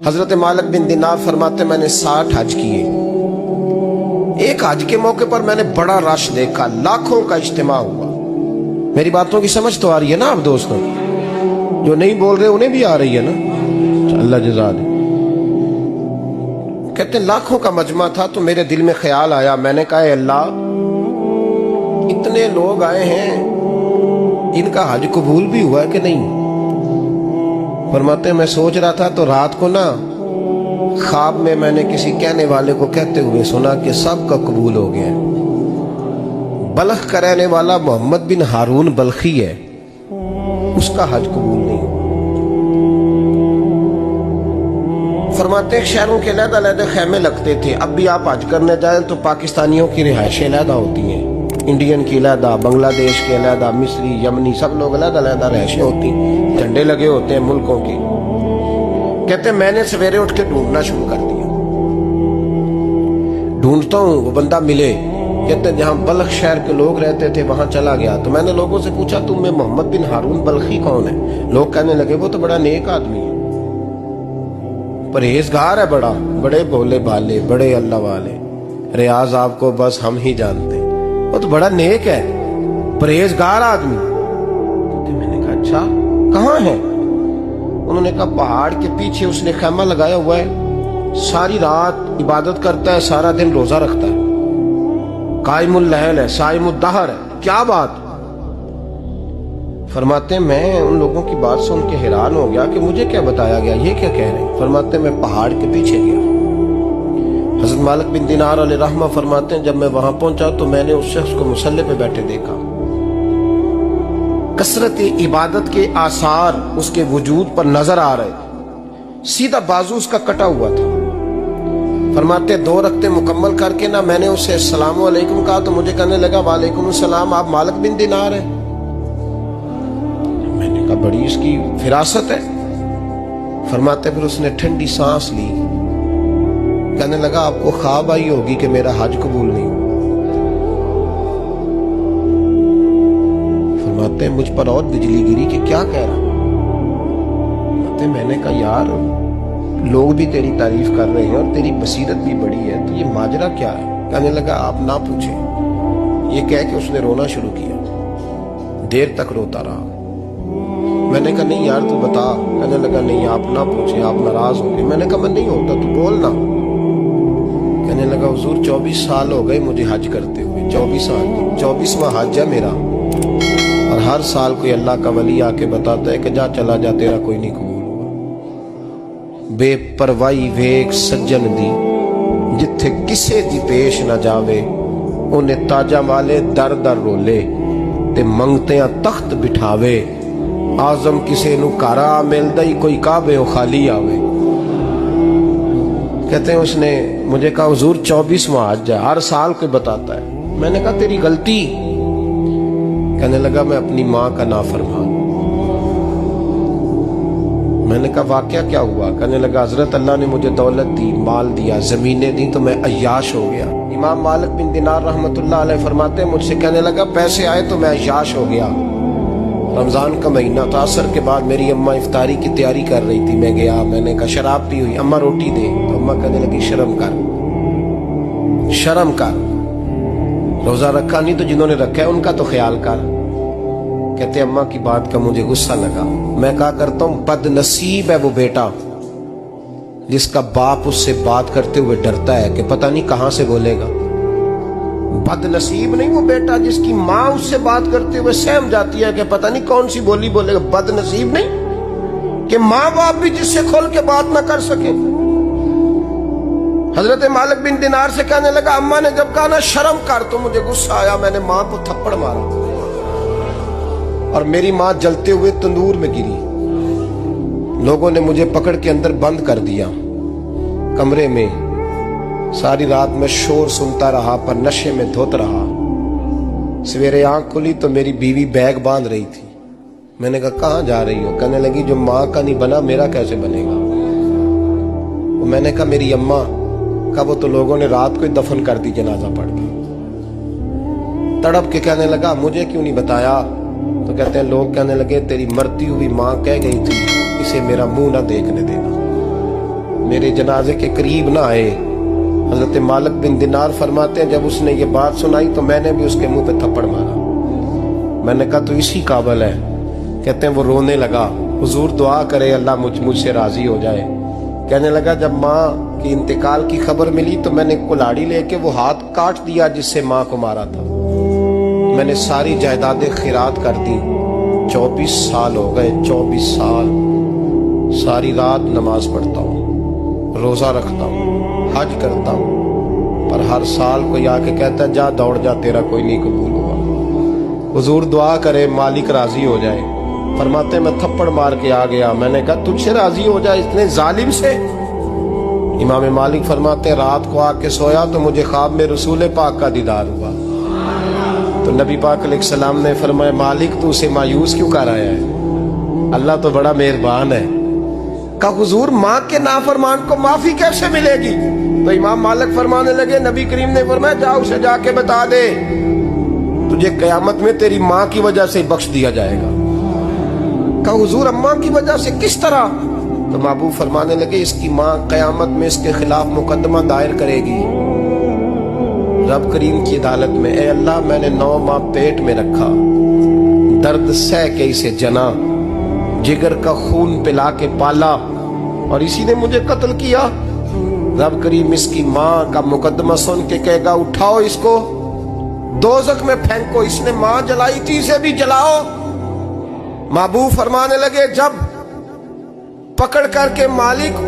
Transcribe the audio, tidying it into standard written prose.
حضرت مالک بن دینار فرماتے میں نے 60 حج کیے. ایک حج کے موقع پر میں نے بڑا رش دیکھا, لاکھوں کا اجتماع ہوا. میری باتوں کی سمجھ تو آ رہی ہے نا آپ دوستوں؟ جو نہیں بول رہے انہیں بھی آ رہی ہے نا؟ اللہ جزا دے. کہتے ہیں لاکھوں کا مجمع تھا تو میرے دل میں خیال آیا, میں نے کہا اے اللہ اتنے لوگ آئے ہیں, ان کا حج قبول بھی ہوا ہے کہ نہیں؟ فرماتے ہیں میں سوچ رہا تھا تو رات کو نا خواب میں نے کسی کہنے والے کو کہتے ہوئے سنا کہ سب کا قبول ہو گیا. بلخ کا رہنے والا محمد بن ہارون بلخی ہے, اس کا حج قبول نہیں. فرماتے ہیں شہروں کے علیحدہ علیحدہ خیمے لگتے تھے. اب بھی آپ حج کرنے جائیں تو پاکستانیوں کی رہائشیں علیحدہ ہوتی ہیں, انڈین کی علیحدہ, بنگلہ دیش کے علیحدہ, مصری, یمنی, سب لوگ علیحدہ علیحدہ رہائشیں ہوتی ہیں, جھنڈے لگے ہوتے ہیں ملکوں کے. کہتے ہیں میں نے سویرے اٹھ کے ڈھونڈنا شروع کر دیا, ڈھونڈتا ہوں وہ بندہ ملے. کہتے ہیں جہاں بلخ شہر کے لوگ رہتے تھے وہاں چلا گیا تو میں نے لوگوں سے پوچھا تم میں محمد بن ہارون بلخی کون ہے؟ لوگ کہنے لگے وہ تو بڑا نیک آدمی ہے, پرہیزگار ہے, بڑے بھولے بھالے, بڑے اللہ والے, ریاض آپ کو بس ہم ہی جانتے ہیں, وہ تو بڑا نیک ہے, پرہیزگار آدمی. میں نے کہا اچھا کہاں ہے؟ انہوں نے کہا پہاڑ کے پیچھے اس نے خیمہ لگایا ہوا ہے, ساری رات عبادت کرتا ہے, سارا دن روزہ رکھتا ہے, قائم اللیل ہے, صائم الدہر ہے. کیا بات؟ فرماتے ہیں میں ان لوگوں کی بات سن کے حیران ہو گیا کہ مجھے کیا بتایا گیا, یہ کیا کہہ رہے ہیں؟ فرماتے ہیں میں پہاڑ کے پیچھے گیا. حضرت مالک بن دینار علیہ رحمہ فرماتے ہیں جب میں وہاں پہنچا تو میں نے اس شخص کو مصلی پہ بیٹھے دیکھا. کثرت عبادت کے آثار اس کے وجود پر نظر آ رہے, سیدھا بازو اس کا کٹا ہوا تھا. فرماتے 2 رکعتیں مکمل کر کے نا میں نے اسے السلام علیکم کہا تو مجھے کہنے لگا وعلیکم السلام, آپ مالک بن دینار ہیں؟ میں نے کہا بڑی اس کی فراست ہے. فرماتے پھر اس نے ٹھنڈی سانس لی, کہنے لگا آپ کو خواب آئی ہوگی کہ میرا حج قبول نہیں. فرماتے ہیں مجھ پر اور بجلی گری کہ کیا کہہ رہا. میں نے کہا یار لوگ بھی تیری تعریف کر رہے ہیں اور تیری بصیرت بھی بڑی ہے, تو یہ ماجرا کیا ہے؟ کہنے لگا آپ نہ پوچھیں. یہ کہہ کے اس نے رونا شروع کیا, دیر تک روتا رہا. میں نے کہا نہیں یار تو بتا. کہنے لگا نہیں آپ نہ پوچھیں, آپ ناراض ہوں گے. میں نے کہا میں نہیں ہوتا, تو بولنا. کہنے لگا حضور 24 سال ہو گئے مجھے حج کرتے ہوئے, 24 سال, 24واں حج ہے میرا, اور ہر سال کوئی اللہ کا ولی آ کے بتاتا ہے کہ جا چلا جا تیرا کوئی نہیں قبول ہوا. بے پروائی ویک سجن دی جتھے کسے دی پیش نہ جاوے, انہیں تاجا والے در در رولے تے منگتیاں تخت بٹھاوے. آزم کسے نو کارا ملدا ہی کوئی کعبے و خالی آوے. کہتے ہیں اس نے مجھے کہا حضور 24واں حج ہے, ہر سال کوئی بتاتا ہے. میں نے کہا تیری غلطی. کہنے لگا میں اپنی ماں کا نافرمان. میں نے کہا واقعہ کیا ہوا؟ کہنے لگا حضرت اللہ نے مجھے دولت دی, مال دیا, زمینیں دی تو میں عیاش ہو گیا. امام مالک بن دینار رحمت اللہ علیہ فرماتے ہیں مجھ سے کہنے لگا پیسے آئے تو میں عیاش ہو گیا. رمضان کا مہینہ تھا, عصر کے بعد میری اماں افطاری کی تیاری کر رہی تھی. میں گیا, میں نے کہا شراب پی ہوئی, اماں روٹی دے. تو اماں کہنے لگی شرم کر, شرم کر, روزہ رکھا نہیں تو جنہوں نے رکھا ہے ان کا تو خیال کر. کہتے اماں کی بات کا مجھے غصہ لگا. میں کہا کرتا ہوں بد نصیب ہے وہ بیٹا جس کا باپ اس سے بات کرتے ہوئے ڈرتا ہے کہ پتہ نہیں کہاں سے بولے گا. بد نصیب نہیں وہ بیٹا جس کی ماں اس سے بات کرتے ہوئے سہم جاتی ہے کہ پتہ نہیں کون سی بولی بولے گا. بد نصیب نہیں کہ ماں باپ بھی جس سے کھول کے بات نہ کر سکے. حضرت مالک بن دینار سے کہنے لگا اماں نے جب کہا نا شرم کر تو مجھے غصہ آیا, میں نے ماں کو تھپڑ مارا اور میری ماں جلتے ہوئے تندور میں گری. لوگوں نے مجھے پکڑ کے اندر بند کر دیا کمرے میں. ساری رات میں شور سنتا رہا پر نشے میں دھوت رہا. سویرے آنکھ کھلی تو میری بیوی بیگ باندھ رہی تھی. میں نے کہا کہاں جا رہی ہو؟ کہنے لگی جو ماں کا نہیں بنا میرا کیسے بنے گا. میں نے کہا میری اماں کا وہ تو لوگوں نے رات کو ہی دفن کر دی جنازہ پڑھ کے. تڑپ کے کہنے لگا مجھے کیوں نہیں بتایا؟ تو کہتے ہیں لوگ کہنے لگے تیری مرتی ہوئی ماں کہہ گئی تھی اسے میرا منہ نہ دیکھنے دینا. میرے جنازے کے قریب نہ آئے. حضرت مالک بن دینار فرماتے ہیں جب اس نے یہ بات سنائی تو میں نے بھی اس کے منہ پہ تھپڑ مارا. میں نے کہا تو اسی قابل ہے. کہتے ہیں وہ رونے لگا, حضور دعا کرے اللہ مجھ سے راضی ہو جائے. کہنے لگا جب ماں کی انتقال کی خبر ملی تو میں نے کلاڑی لے کے وہ ہاتھ کاٹ دیا جس سے ماں کو مارا تھا. میں نے ساری جائیدادیں خیرات کر دی. 24 سال ہو گئے, 24 سال ساری رات نماز پڑھتا ہوں, روزہ رکھتا ہوں, حج کرتا ہوں, پر ہر سال کوئی آ کے کہتا ہے جا دوڑ جا تیرا کوئی نہیں قبول ہوا. حضور دعا کرے مالک راضی ہو جائے. فرماتے میں تھپڑ مار کے آ گیا. میں نے کہا تجھ سے راضی ہو جائے اتنے ظالم سے. امام مالک فرماتے رات کو آ کے سویا تو مجھے خواب میں رسول پاک کا دیدار ہوا. تو نبی پاک علیہ السلام نے فرمایا مالک تو اسے مایوس کیوں کر آیا ہے, اللہ تو بڑا مہربان ہے. کہا حضور ماں کے نافرمان کو معافی کیسے ملے گی؟ تو امام مالک فرمانے لگے نبی کریم نے فرمایا جا اسے جا کے بتا دے تجھے قیامت میں تیری ماں کی وجہ سے بخش دیا جائے گا. کہا حضور اماں کی وجہ سے کس طرح؟ تو محبوب فرمانے لگے اس کی ماں قیامت میں اس کے خلاف مقدمہ دائر کرے گی رب کریم کی عدالت میں, اے اللہ میں نے 9 ماہ پیٹ میں رکھا, درد سہ کے اسے جنا, جگر کا خون پلا کے پالا اور اسی نے مجھے قتل کیا. رب کریم اس کی ماں کا مقدمہ سن کے کہے گا اٹھاؤ اس کو دوزخ میں پھینکو, اس نے ماں جلائی تھی اسے بھی جلاؤ. محبوب فرمانے لگے جب پکڑ کر کے مالک